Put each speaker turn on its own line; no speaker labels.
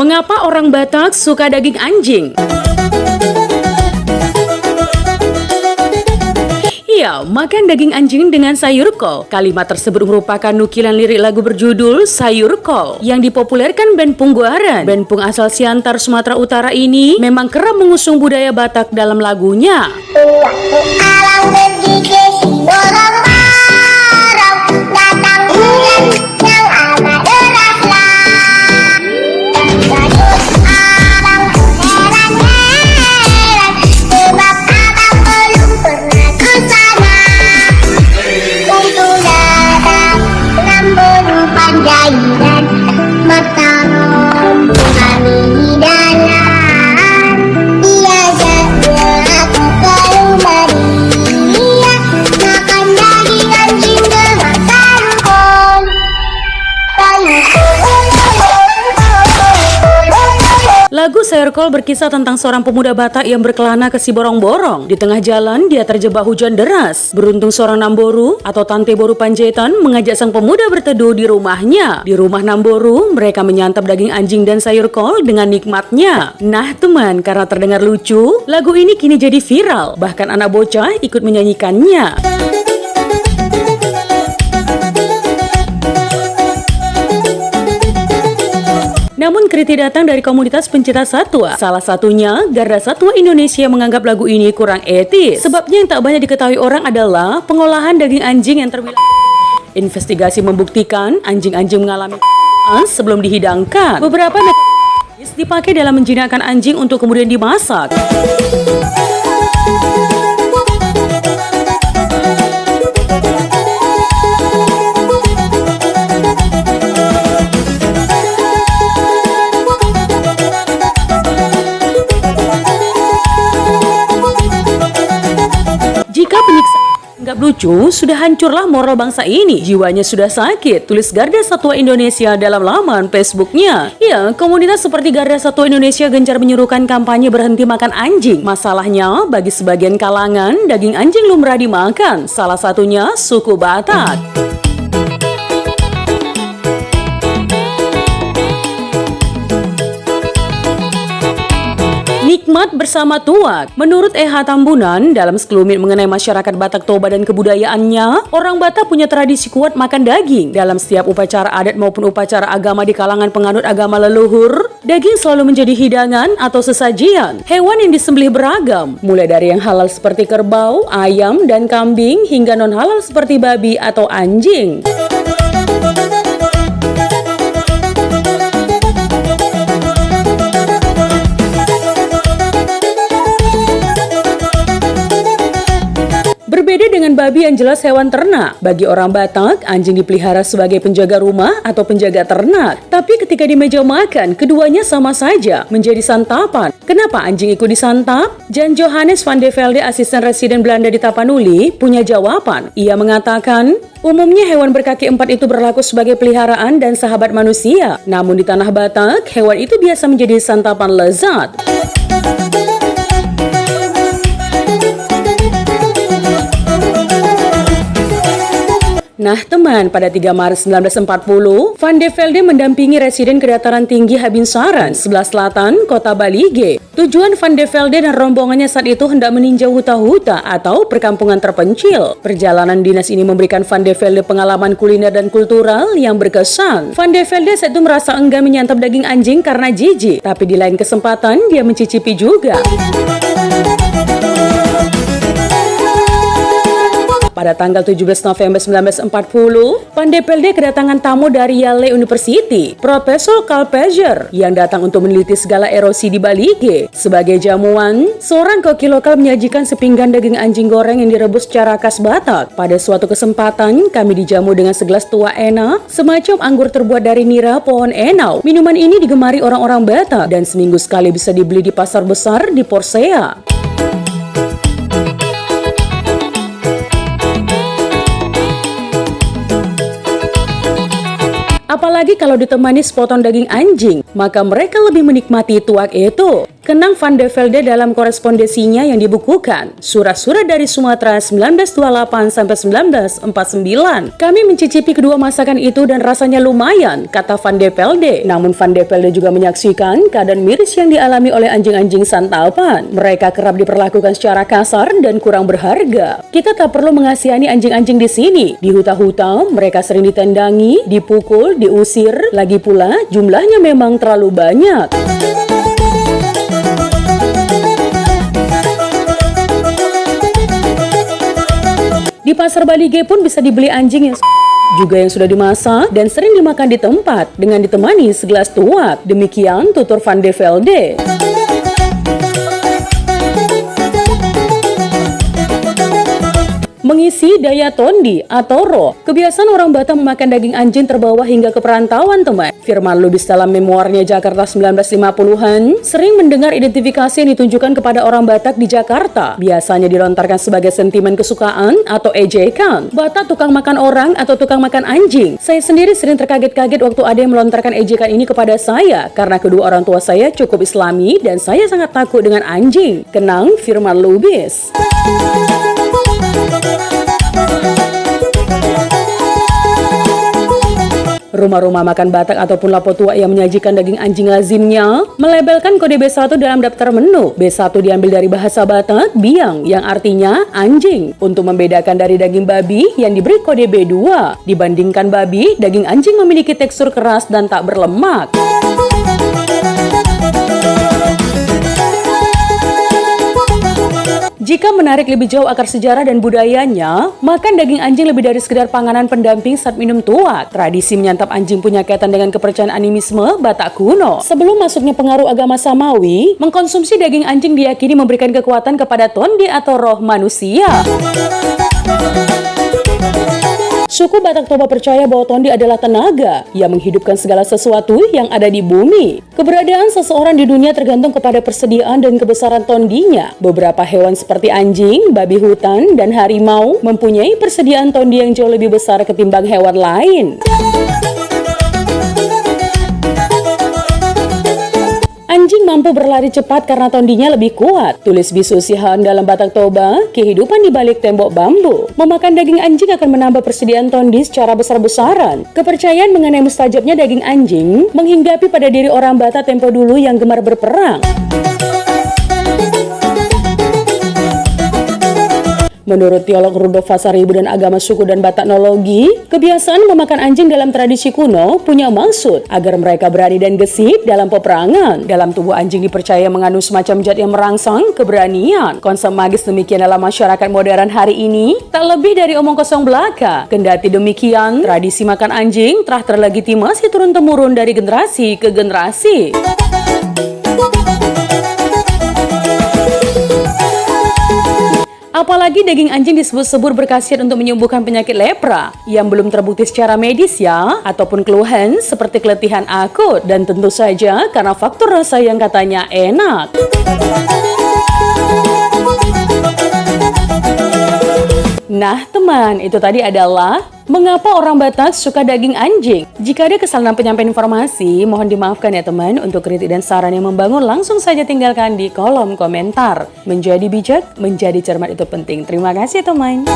Mengapa orang Batak suka daging anjing? Iya, makan daging anjing dengan sayur kol. Kalimat tersebut merupakan nukilan lirik lagu berjudul Sayur Kol yang dipopulerkan band Pungguaran. Band Pung asal Siantar, Sumatera Utara ini memang kerap mengusung budaya Batak dalam lagunya. Lagu Sayur Kol berkisah tentang seorang pemuda Batak yang berkelana ke Siborong-Borong. Di tengah jalan, dia terjebak hujan deras. Beruntung seorang Namboru atau Tante Boru Panjaitan mengajak sang pemuda berteduh di rumahnya. Di rumah Namboru, mereka menyantap daging anjing dan sayur kol dengan nikmatnya. Nah teman, karena terdengar lucu, lagu ini kini jadi viral. Bahkan anak bocah ikut menyanyikannya. Namun kritik datang dari komunitas pencinta satwa. Salah satunya, Garda Satwa Indonesia menganggap lagu ini kurang etis. Sebabnya yang tak banyak diketahui orang adalah pengolahan daging anjing yang terbilang. Investigasi membuktikan anjing-anjing mengalami sebelum dihidangkan. Beberapa metode dipakai dalam menjinakkan anjing untuk kemudian dimasak. Jika penyiksaan anggap lucu, sudah hancurlah moral bangsa ini. Jiwanya sudah sakit, tulis Garda Satwa Indonesia dalam laman Facebooknya. Ya, komunitas seperti Garda Satwa Indonesia gencar menyerukan kampanye berhenti makan anjing. Masalahnya, bagi sebagian kalangan, daging anjing lumrah dimakan. Salah satunya suku Batak. Nikmat bersama tuak. Menurut E.H. Tambunan, dalam sekelumit mengenai masyarakat Batak Toba dan kebudayaannya, orang Batak punya tradisi kuat makan daging. Dalam setiap upacara adat maupun upacara agama di kalangan penganut agama leluhur, daging selalu menjadi hidangan atau sesajian. Hewan yang disembelih beragam, mulai dari yang halal seperti kerbau, ayam, dan kambing, hingga non-halal seperti babi atau anjing. Berbeda dengan babi yang jelas hewan ternak, bagi orang Batak, anjing dipelihara sebagai penjaga rumah atau penjaga ternak. Tapi ketika di meja makan, keduanya sama saja, menjadi santapan. Kenapa anjing ikut disantap? Jan Johannes van de Velde, asisten residen Belanda di Tapanuli, punya jawaban. Ia mengatakan, umumnya hewan berkaki empat itu berlaku sebagai peliharaan dan sahabat manusia. Namun di tanah Batak, hewan itu biasa menjadi santapan lezat. Nah teman, pada 3 Maret 1940, Van de Velde mendampingi residen ke dataran tinggi Habinsaran, sebelah selatan kota Balige. Tujuan Van de Velde dan rombongannya saat itu hendak meninjau huta-huta atau perkampungan terpencil. Perjalanan dinas ini memberikan Van de Velde pengalaman kuliner dan kultural yang berkesan. Van de Velde saat itu merasa enggan menyantap daging anjing karena jijik, tapi di lain kesempatan dia mencicipi juga. Pada tanggal 17 November 1940, Van de Velde kedatangan tamu dari Yale University, Profesor Carl Pager, yang datang untuk meneliti segala erosi di Balige. Sebagai jamuan, seorang koki lokal menyajikan sepinggan daging anjing goreng yang direbus secara khas Batak. Pada suatu kesempatan, kami dijamu dengan segelas tua ena, semacam anggur terbuat dari nira pohon enau. Minuman ini digemari orang-orang Batak dan seminggu sekali bisa dibeli di pasar besar di Porsea. Apalagi kalau ditemani sepotong daging anjing, maka mereka lebih menikmati tuak itu. Kenang Van de Velde dalam korespondensinya yang dibukukan Surat-Surat dari Sumatera 1928-1949. Kami mencicipi kedua masakan itu dan rasanya lumayan, kata Van de Velde. Namun Van de Velde juga menyaksikan keadaan miris yang dialami oleh anjing-anjing santapan. Mereka kerap diperlakukan secara kasar dan kurang berharga. Kita tak perlu mengasihani anjing-anjing di sini. Di huta-huta, mereka sering ditendangi, dipukul, diusir. Lagi pula, jumlahnya memang terlalu banyak. Di pasar Balige pun bisa dibeli anjing yang juga yang sudah dimasak dan sering dimakan di tempat dengan ditemani segelas tuak. Demikian tutur Van de Velde. Mengisi daya tondi atau roh. Kebiasaan orang Batam memakan daging anjing terbawa hingga ke perantauan, teman. Firman Lubis dalam memoarnya Jakarta 1950-an sering mendengar identifikasi yang ditunjukkan kepada orang Batak di Jakarta. Biasanya dilontarkan sebagai sentimen kesukaan atau ejekan. Batak tukang makan orang atau tukang makan anjing. Saya sendiri sering terkaget-kaget waktu ada yang melontarkan ejekan ini kepada saya karena kedua orang tua saya cukup islami dan saya sangat takut dengan anjing. Kenang Firman Lubis. Rumah-rumah makan Batak ataupun Lapo Tua yang menyajikan daging anjing lazimnya melabelkan kode B1 dalam daftar menu. B1 diambil dari bahasa Batak, biang, yang artinya anjing. Untuk membedakan dari daging babi yang diberi kode B2. Dibandingkan babi, daging anjing memiliki tekstur keras dan tak berlemak. Jika menarik lebih jauh akar sejarah dan budayanya, makan daging anjing lebih dari sekedar panganan pendamping saat minum tuak. Tradisi menyantap anjing punya kaitan dengan kepercayaan animisme Batak kuno. Sebelum masuknya pengaruh agama Samawi, mengkonsumsi daging anjing diyakini memberikan kekuatan kepada tondi atau roh manusia. Suku Batak Toba percaya bahwa tondi adalah tenaga yang menghidupkan segala sesuatu yang ada di bumi. Keberadaan seseorang di dunia tergantung kepada persediaan dan kebesaran tondinya. Beberapa hewan seperti anjing, babi hutan, dan harimau mempunyai persediaan tondi yang jauh lebih besar ketimbang hewan lain. Anjing mampu berlari cepat karena tondinya lebih kuat. Tulis Bisu Sihaan dalam Batak Toba, kehidupan di balik tembok bambu. Memakan daging anjing akan menambah persediaan tondi secara besar-besaran. Kepercayaan mengenai mustajabnya daging anjing menghinggapi pada diri orang Batak tempo dulu yang gemar berperang. Menurut teolog Rudolf Vasaribu dan agama suku dan Bataknologi, kebiasaan memakan anjing dalam tradisi kuno punya maksud agar mereka berani dan gesit dalam peperangan. Dalam tubuh anjing dipercaya mengandung semacam zat yang merangsang keberanian. Konsep magis demikian dalam masyarakat modern hari ini tak lebih dari omong kosong belaka. Kendati demikian, tradisi makan anjing telah terlegitimasi turun-temurun dari generasi ke generasi. Apalagi daging anjing disebut-sebut berkhasiat untuk menyembuhkan penyakit lepra yang belum terbukti secara medis ya, ataupun keluhan seperti keletihan akut dan tentu saja karena faktor rasa yang katanya enak. Nah teman, itu tadi adalah mengapa orang Batak suka daging anjing. Jika ada kesalahan penyampaian informasi, mohon dimaafkan ya teman. Untuk kritik dan saran yang membangun, langsung saja tinggalkan di kolom komentar. Menjadi bijak, menjadi cermat itu penting. Terima kasih teman.